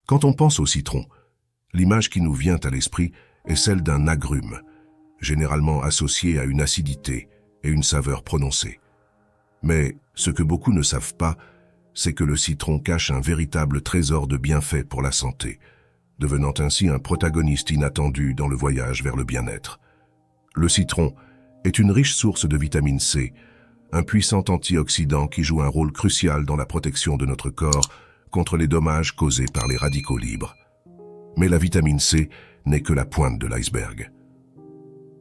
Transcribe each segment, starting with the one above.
Quand on pense au citron, l'image qui nous vient à l'esprit est celle d'un agrume, généralement associé à une acidité et une saveur prononcée. Mais ce que beaucoup ne savent pas, c'est que le citron cache un véritable trésor de bienfaits pour la santé, devenant ainsi un protagoniste inattendu dans le voyage vers le bien-être. Le citron est une riche source de vitamine C, un puissant antioxydant qui joue un rôle crucial dans la protection de notre corps contre les dommages causés par les radicaux libres. Mais la vitamine C n'est que la pointe de l'iceberg.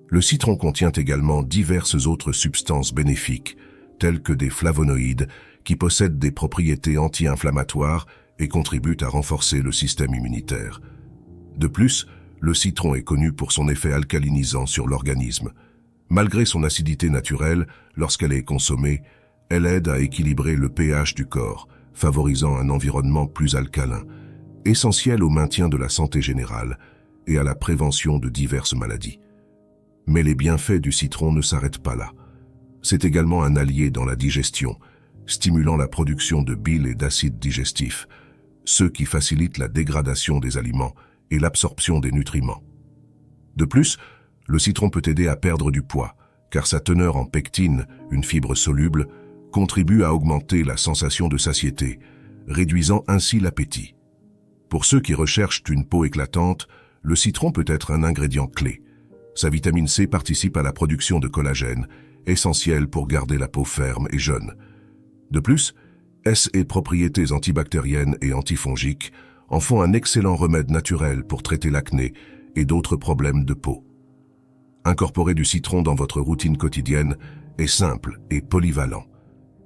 Le citron contient également diverses autres substances bénéfiques, telles que des flavonoïdes qui possèdent des propriétés anti-inflammatoires et contribuent à renforcer le système immunitaire. De plus, le citron est connu pour son effet alcalinisant sur l'organisme. Malgré son acidité naturelle, lorsqu'elle est consommée, elle aide à équilibrer le pH du corps, favorisant un environnement plus alcalin, essentiel au maintien de la santé générale et à la prévention de diverses maladies. Mais les bienfaits du citron ne s'arrêtent pas là. C'est également un allié dans la digestion, stimulant la production de bile et d'acides digestifs, ceux qui facilitent la dégradation des aliments et l'absorption des nutriments. De plus, le citron peut aider à perdre du poids, car sa teneur en pectine, une fibre soluble, contribue à augmenter la sensation de satiété, réduisant ainsi l'appétit. Pour ceux qui recherchent une peau éclatante, le citron peut être un ingrédient clé. Sa vitamine C participe à la production de collagène, essentiel pour garder la peau ferme et jeune. De plus, ses propriétés antibactériennes et antifongiques en font un excellent remède naturel pour traiter l'acné et d'autres problèmes de peau. Incorporer du citron dans votre routine quotidienne est simple et polyvalent.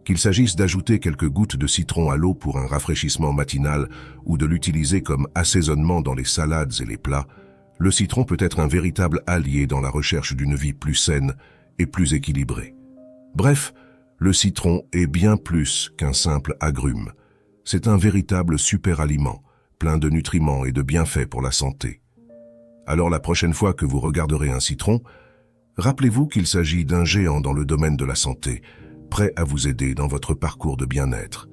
Qu'il s'agisse d'ajouter quelques gouttes de citron à l'eau pour un rafraîchissement matinal ou de l'utiliser comme assaisonnement dans les salades et les plats, le citron peut être un véritable allié dans la recherche d'une vie plus saine et plus équilibrée. Bref, le citron est bien plus qu'un simple agrume. C'est un véritable super-aliment, plein de nutriments et de bienfaits pour la santé. Alors la prochaine fois que vous regarderez un citron, rappelez-vous qu'il s'agit d'un géant dans le domaine de la santé, prêt à vous aider dans votre parcours de bien-être.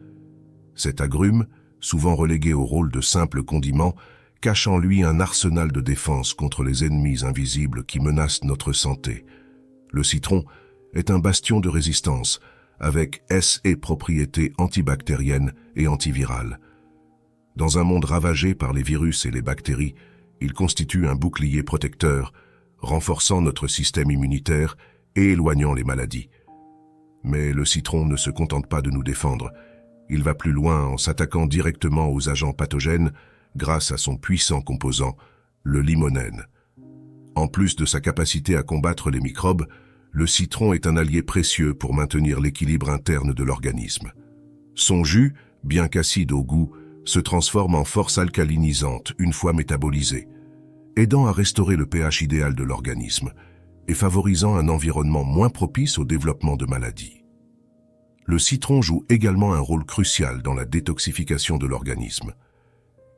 Cet agrume, souvent relégué au rôle de simple condiment, cache en lui un arsenal de défense contre les ennemis invisibles qui menacent notre santé. Le citron est un bastion de résistance, avec ses propriétés antibactériennes et antivirales. Dans un monde ravagé par les virus et les bactéries, il constitue un bouclier protecteur, renforçant notre système immunitaire et éloignant les maladies. Mais le citron ne se contente pas de nous défendre. Il va plus loin en s'attaquant directement aux agents pathogènes grâce à son puissant composant, le limonène. En plus de sa capacité à combattre les microbes, le citron est un allié précieux pour maintenir l'équilibre interne de l'organisme. Son jus, bien qu'acide au goût, se transforme en force alcalinisante une fois métabolisé, aidant à restaurer le pH idéal de l'organisme et favorisant un environnement moins propice au développement de maladies. Le citron joue également un rôle crucial dans la détoxification de l'organisme.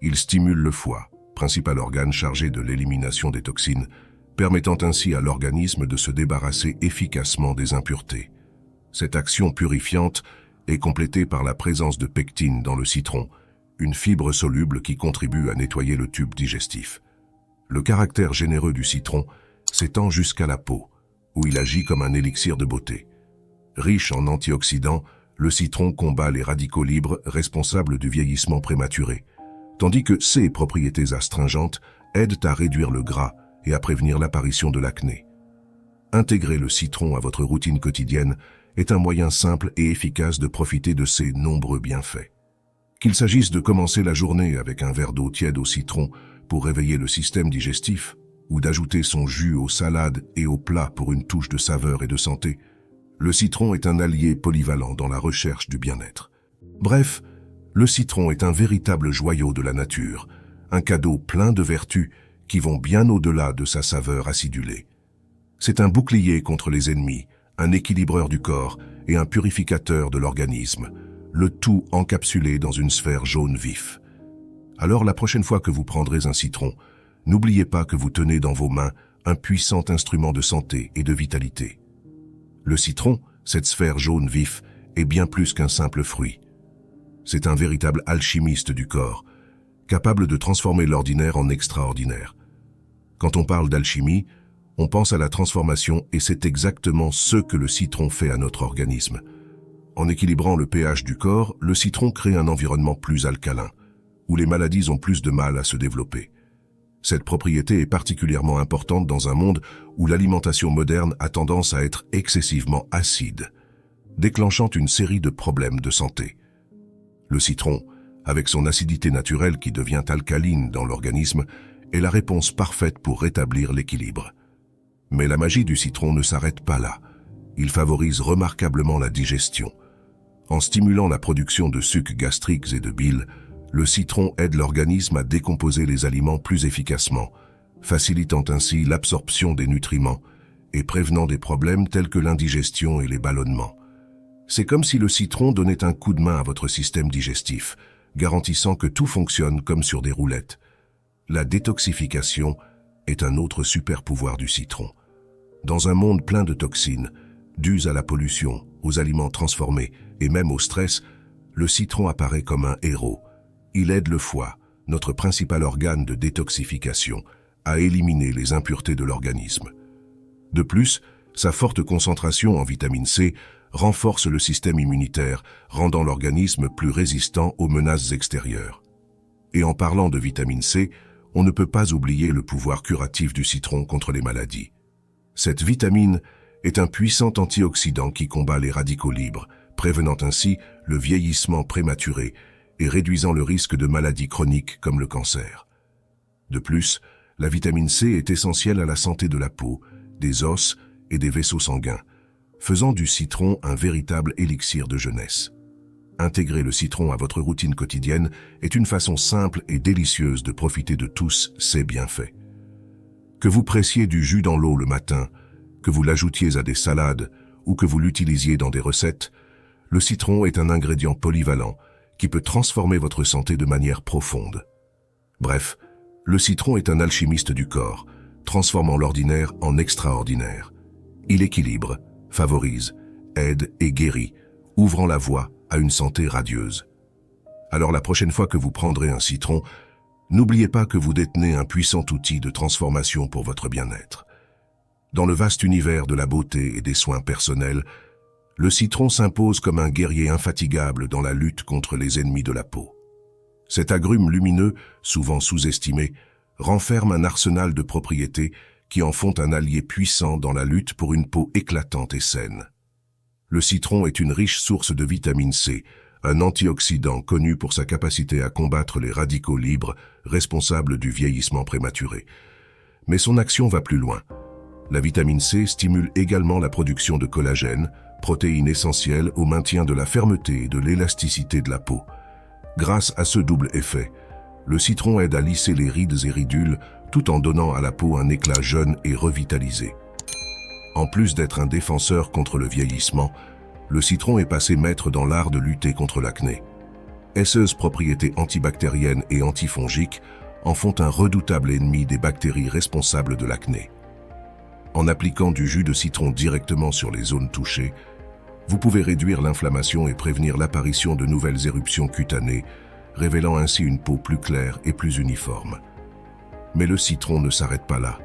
Il stimule le foie, principal organe chargé de l'élimination des toxines, permettant ainsi à l'organisme de se débarrasser efficacement des impuretés. Cette action purifiante est complétée par la présence de pectine dans le citron, une fibre soluble qui contribue à nettoyer le tube digestif. Le caractère généreux du citron s'étend jusqu'à la peau, où il agit comme un élixir de beauté. Riche en antioxydants, le citron combat les radicaux libres responsables du vieillissement prématuré, tandis que ses propriétés astringentes aident à réduire le gras et à prévenir l'apparition de l'acné. Intégrer le citron à votre routine quotidienne est un moyen simple et efficace de profiter de ses nombreux bienfaits. Qu'il s'agisse de commencer la journée avec un verre d'eau tiède au citron pour réveiller le système digestif, ou d'ajouter son jus aux salades et aux plats pour une touche de saveur et de santé, le citron est un allié polyvalent dans la recherche du bien-être. Bref, le citron est un véritable joyau de la nature, un cadeau plein de vertus qui vont bien au-delà de sa saveur acidulée. C'est un bouclier contre les ennemis, un équilibreur du corps et un purificateur de l'organisme, le tout encapsulé dans une sphère jaune vif. Alors la prochaine fois que vous prendrez un citron, n'oubliez pas que vous tenez dans vos mains un puissant instrument de santé et de vitalité. Le citron, cette sphère jaune vif, est bien plus qu'un simple fruit. C'est un véritable alchimiste du corps, capable de transformer l'ordinaire en extraordinaire. Quand on parle d'alchimie, on pense à la transformation et c'est exactement ce que le citron fait à notre organisme. En équilibrant le pH du corps, le citron crée un environnement plus alcalin, où les maladies ont plus de mal à se développer. Cette propriété est particulièrement importante dans un monde où l'alimentation moderne a tendance à être excessivement acide, déclenchant une série de problèmes de santé. Le citron, avec son acidité naturelle qui devient alcaline dans l'organisme, est la réponse parfaite pour rétablir l'équilibre. Mais la magie du citron ne s'arrête pas là. Il favorise remarquablement la digestion. En stimulant la production de sucs gastriques et de bile, le citron aide l'organisme à décomposer les aliments plus efficacement, facilitant ainsi l'absorption des nutriments et prévenant des problèmes tels que l'indigestion et les ballonnements. C'est comme si le citron donnait un coup de main à votre système digestif, garantissant que tout fonctionne comme sur des roulettes. La détoxification est un autre super pouvoir du citron. Dans un monde plein de toxines, dues à la pollution, aux aliments transformés et même au stress, le citron apparaît comme un héros. Il aide le foie, notre principal organe de détoxification, à éliminer les impuretés de l'organisme. De plus, sa forte concentration en vitamine C renforce le système immunitaire, rendant l'organisme plus résistant aux menaces extérieures. Et en parlant de vitamine C, on ne peut pas oublier le pouvoir curatif du citron contre les maladies. Cette vitamine est un puissant antioxydant qui combat les radicaux libres, prévenant ainsi le vieillissement prématuré et réduisant le risque de maladies chroniques comme le cancer. De plus, la vitamine C est essentielle à la santé de la peau, des os et des vaisseaux sanguins, faisant du citron un véritable élixir de jeunesse. Intégrer le citron à votre routine quotidienne est une façon simple et délicieuse de profiter de tous ses bienfaits. Que vous pressiez du jus dans l'eau le matin, que vous l'ajoutiez à des salades ou que vous l'utilisiez dans des recettes, le citron est un ingrédient polyvalent qui peut transformer votre santé de manière profonde. Bref, le citron est un alchimiste du corps, transformant l'ordinaire en extraordinaire. Il équilibre, favorise, aide et guérit, ouvrant la voie à une santé radieuse. Alors la prochaine fois que vous prendrez un citron, n'oubliez pas que vous détenez un puissant outil de transformation pour votre bien-être. Dans le vaste univers de la beauté et des soins personnels, le citron s'impose comme un guerrier infatigable dans la lutte contre les ennemis de la peau. Cet agrume lumineux, souvent sous-estimé, renferme un arsenal de propriétés qui en font un allié puissant dans la lutte pour une peau éclatante et saine. Le citron est une riche source de vitamine C, un antioxydant connu pour sa capacité à combattre les radicaux libres responsables du vieillissement prématuré. Mais son action va plus loin. La vitamine C stimule également la production de collagène, protéine essentielle au maintien de la fermeté et de l'élasticité de la peau. Grâce à ce double effet, le citron aide à lisser les rides et ridules tout en donnant à la peau un éclat jeune et revitalisé. En plus d'être un défenseur contre le vieillissement, le citron est passé maître dans l'art de lutter contre l'acné. Ses propriétés antibactériennes et antifongiques en font un redoutable ennemi des bactéries responsables de l'acné. En appliquant du jus de citron directement sur les zones touchées, vous pouvez réduire l'inflammation et prévenir l'apparition de nouvelles éruptions cutanées, révélant ainsi une peau plus claire et plus uniforme. Mais le citron ne s'arrête pas là.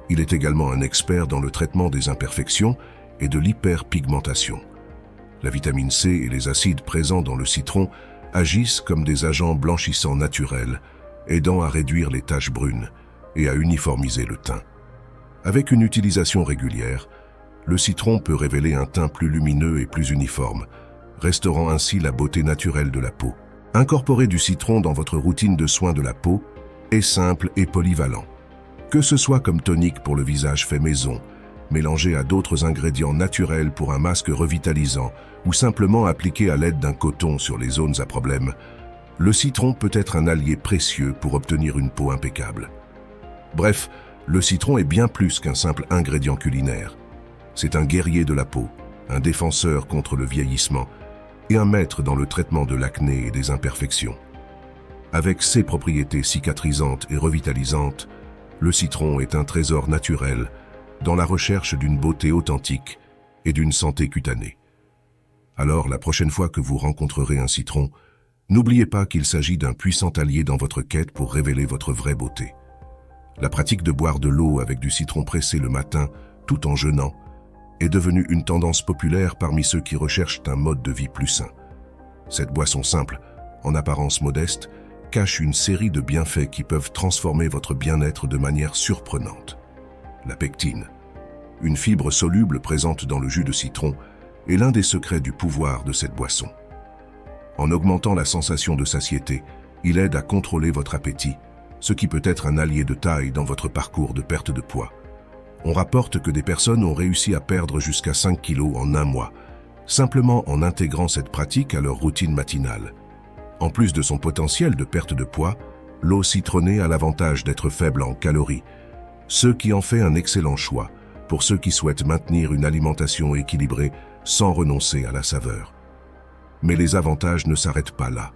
Il est également un expert dans le traitement des imperfections et de l'hyperpigmentation. La vitamine C et les acides présents dans le citron agissent comme des agents blanchissants naturels, aidant à réduire les taches brunes et à uniformiser le teint. Avec une utilisation régulière, le citron peut révéler un teint plus lumineux et plus uniforme, restaurant ainsi la beauté naturelle de la peau. Incorporer du citron dans votre routine de soins de la peau est simple et polyvalent. Que ce soit comme tonique pour le visage fait maison, mélangé à d'autres ingrédients naturels pour un masque revitalisant ou simplement appliqué à l'aide d'un coton sur les zones à problème, le citron peut être un allié précieux pour obtenir une peau impeccable. Bref, le citron est bien plus qu'un simple ingrédient culinaire. C'est un guerrier de la peau, un défenseur contre le vieillissement et un maître dans le traitement de l'acné et des imperfections. Avec ses propriétés cicatrisantes et revitalisantes, le citron est un trésor naturel dans la recherche d'une beauté authentique et d'une santé cutanée. Alors, la prochaine fois que vous rencontrerez un citron, N'oubliez pas qu'il s'agit d'un puissant allié dans votre quête pour révéler votre vraie beauté. La pratique de boire de l'eau avec du citron pressé le matin, tout en jeûnant, est devenue une tendance populaire parmi ceux qui recherchent un mode de vie plus sain. Cette boisson simple, en apparence modeste, cache une série de bienfaits qui peuvent transformer votre bien-être de manière surprenante. La pectine, une fibre soluble présente dans le jus de citron, est l'un des secrets du pouvoir de cette boisson. En augmentant la sensation de satiété, il aide à contrôler votre appétit, ce qui peut être un allié de taille dans votre parcours de perte de poids. On rapporte que des personnes ont réussi à perdre jusqu'à 5 kilos en un mois, simplement en intégrant cette pratique à leur routine matinale. En plus de son potentiel de perte de poids, l'eau citronnée a l'avantage d'être faible en calories, ce qui en fait un excellent choix pour ceux qui souhaitent maintenir une alimentation équilibrée sans renoncer à la saveur. Mais les avantages ne s'arrêtent pas là.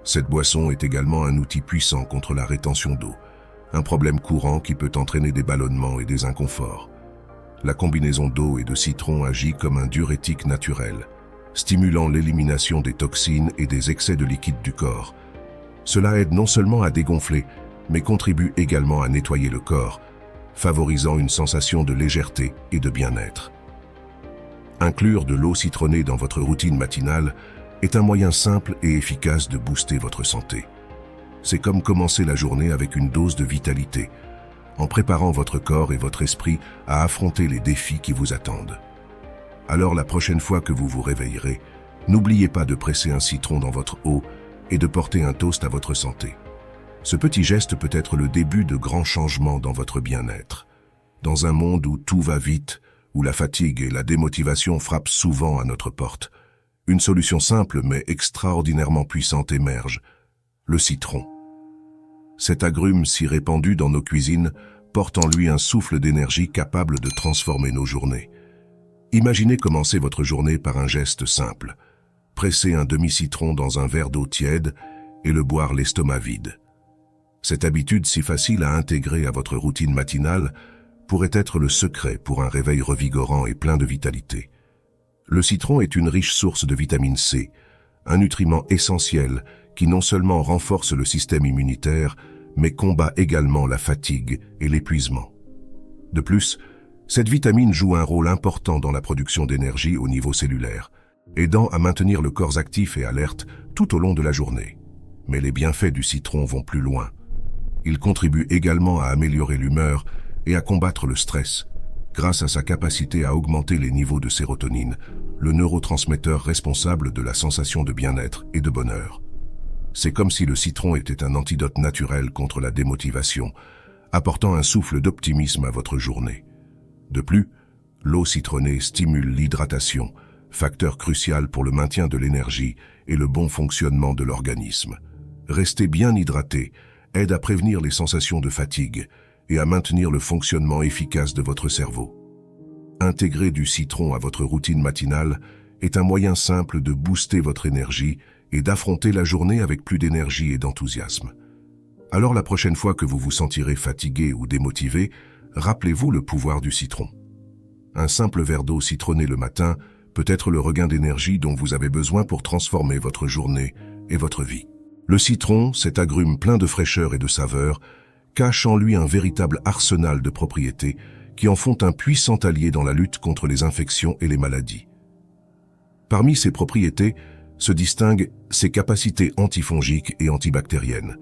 Cette boisson est également un outil puissant contre la rétention d'eau, un problème courant qui peut entraîner des ballonnements et des inconforts. La combinaison d'eau et de citron agit comme un diurétique naturel, stimulant l'élimination des toxines et des excès de liquide du corps. Cela aide non seulement à dégonfler, mais contribue également à nettoyer le corps, favorisant une sensation de légèreté et de bien-être. Inclure de l'eau citronnée dans votre routine matinale est un moyen simple et efficace de booster votre santé. C'est comme commencer la journée avec une dose de vitalité, en préparant votre corps et votre esprit à affronter les défis qui vous attendent. Alors la prochaine fois que vous vous réveillerez, n'oubliez pas de presser un citron dans votre eau et de porter un toast à votre santé. Ce petit geste peut être le début de grands changements dans votre bien-être. Dans un monde où tout va vite, où la fatigue et la démotivation frappent souvent à notre porte, une solution simple mais extraordinairement puissante émerge, le citron. Cet agrume si répandu dans nos cuisines porte en lui un souffle d'énergie capable de transformer nos journées. Imaginez commencer votre journée par un geste simple. Presser un demi-citron dans un verre d'eau tiède et le boire l'estomac vide. Cette habitude si facile à intégrer à votre routine matinale pourrait être le secret pour un réveil revigorant et plein de vitalité. Le citron est une riche source de vitamine C, un nutriment essentiel qui non seulement renforce le système immunitaire, mais combat également la fatigue et l'épuisement. De plus, cette vitamine joue un rôle important dans la production d'énergie au niveau cellulaire, aidant à maintenir le corps actif et alerte tout au long de la journée. Mais les bienfaits du citron vont plus loin. Il contribue également à améliorer l'humeur et à combattre le stress, grâce à sa capacité à augmenter les niveaux de sérotonine, le neurotransmetteur responsable de la sensation de bien-être et de bonheur. C'est comme si le citron était un antidote naturel contre la démotivation, apportant un souffle d'optimisme à votre journée. De plus, l'eau citronnée stimule l'hydratation, facteur crucial pour le maintien de l'énergie et le bon fonctionnement de l'organisme. Rester bien hydraté aide à prévenir les sensations de fatigue et à maintenir le fonctionnement efficace de votre cerveau. Intégrer du citron à votre routine matinale est un moyen simple de booster votre énergie et d'affronter la journée avec plus d'énergie et d'enthousiasme. Alors la prochaine fois que vous vous sentirez fatigué ou démotivé, rappelez-vous le pouvoir du citron. Un simple verre d'eau citronnée le matin peut être le regain d'énergie dont vous avez besoin pour transformer votre journée et votre vie. Le citron, cet agrume plein de fraîcheur et de saveur, cache en lui un véritable arsenal de propriétés qui en font un puissant allié dans la lutte contre les infections et les maladies. Parmi ces propriétés se distinguent ses capacités antifongiques et antibactériennes,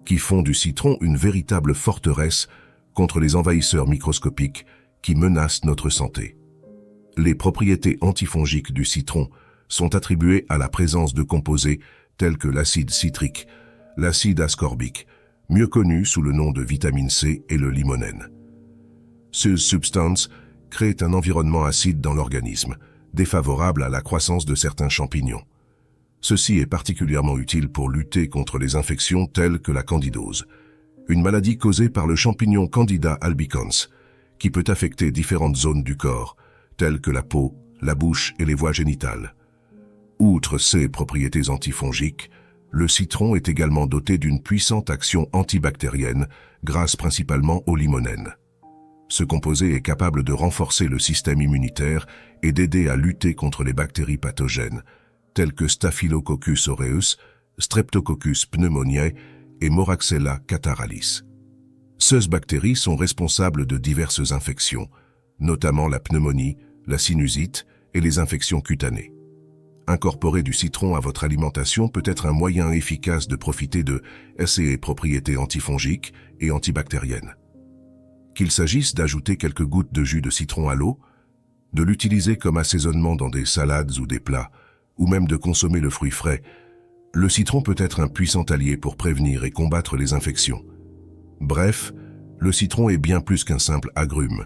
qui font du citron une véritable forteresse contre les envahisseurs microscopiques qui menacent notre santé. Les propriétés antifongiques du citron sont attribuées à la présence de composés tels que l'acide citrique, l'acide ascorbique, mieux connu sous le nom de vitamine C et le limonène. Ces substances créent un environnement acide dans l'organisme, défavorable à la croissance de certains champignons. Ceci est particulièrement utile pour lutter contre les infections telles que la candidose, une maladie causée par le champignon Candida albicans, qui peut affecter différentes zones du corps, telles que la peau, la bouche et les voies génitales. Outre ses propriétés antifongiques, le citron est également doté d'une puissante action antibactérienne grâce principalement au limonène. Ce composé est capable de renforcer le système immunitaire et d'aider à lutter contre les bactéries pathogènes, telles que Staphylococcus aureus, Streptococcus pneumoniae et Moraxella catarrhalis. Ces bactéries sont responsables de diverses infections, notamment la pneumonie, la sinusite et les infections cutanées. Incorporer du citron à votre alimentation peut être un moyen efficace de profiter de ses propriétés antifongiques et antibactériennes. Qu'il s'agisse d'ajouter quelques gouttes de jus de citron à l'eau, de l'utiliser comme assaisonnement dans des salades ou des plats, ou même de consommer le fruit frais, le citron peut être un puissant allié pour prévenir et combattre les infections. Bref, le citron est bien plus qu'un simple agrume.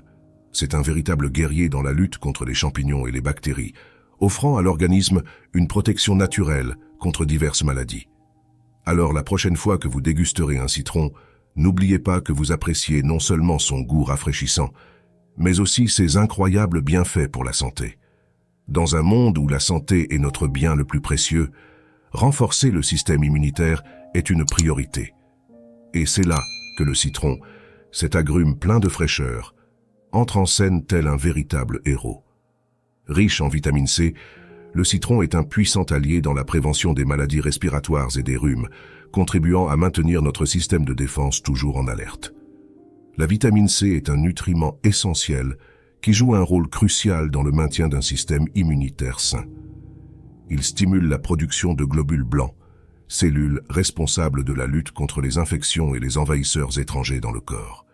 C'est un véritable guerrier dans la lutte contre les champignons et les bactéries, offrant à l'organisme une protection naturelle contre diverses maladies. Alors la prochaine fois que vous dégusterez un citron, n'oubliez pas que vous appréciez non seulement son goût rafraîchissant, mais aussi ses incroyables bienfaits pour la santé. Dans un monde où la santé est notre bien le plus précieux, renforcer le système immunitaire est une priorité. Et c'est là que le citron, cet agrume plein de fraîcheur, entre en scène tel un véritable héros. Riche en vitamine C, le citron est un puissant allié dans la prévention des maladies respiratoires et des rhumes, contribuant à maintenir notre système de défense toujours en alerte. La vitamine C est un nutriment essentiel qui joue un rôle crucial dans le maintien d'un système immunitaire sain. Il stimule la production de globules blancs, cellules responsables de la lutte contre les infections et les envahisseurs étrangers dans le corps.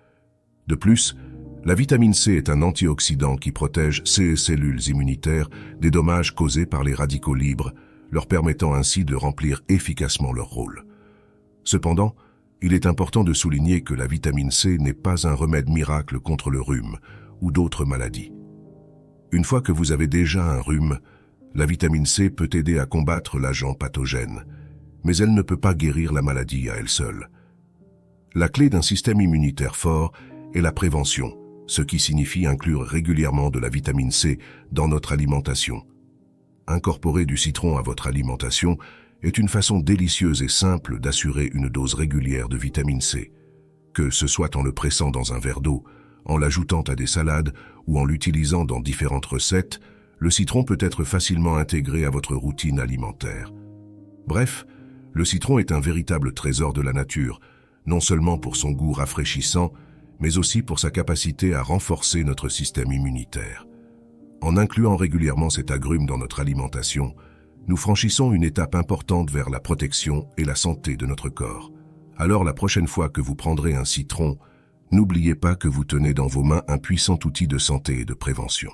De plus, la vitamine C est un antioxydant qui protège ces cellules immunitaires des dommages causés par les radicaux libres, leur permettant ainsi de remplir efficacement leur rôle. Cependant, il est important de souligner que la vitamine C n'est pas un remède miracle contre le rhume ou d'autres maladies. Une fois que vous avez déjà un rhume, la vitamine C peut aider à combattre l'agent pathogène, mais elle ne peut pas guérir la maladie à elle seule. La clé d'un système immunitaire fort est la prévention, ce qui signifie inclure régulièrement de la vitamine C dans notre alimentation. Incorporer du citron à votre alimentation est une façon délicieuse et simple d'assurer une dose régulière de vitamine C. Que ce soit en le pressant dans un verre d'eau, en l'ajoutant à des salades ou en l'utilisant dans différentes recettes, le citron peut être facilement intégré à votre routine alimentaire. Bref, le citron est un véritable trésor de la nature, non seulement pour son goût rafraîchissant, mais aussi pour sa capacité à renforcer notre système immunitaire. En incluant régulièrement cet agrume dans notre alimentation, nous franchissons une étape importante vers la protection et la santé de notre corps. Alors la prochaine fois que vous prendrez un citron, n'oubliez pas que vous tenez dans vos mains un puissant outil de santé et de prévention.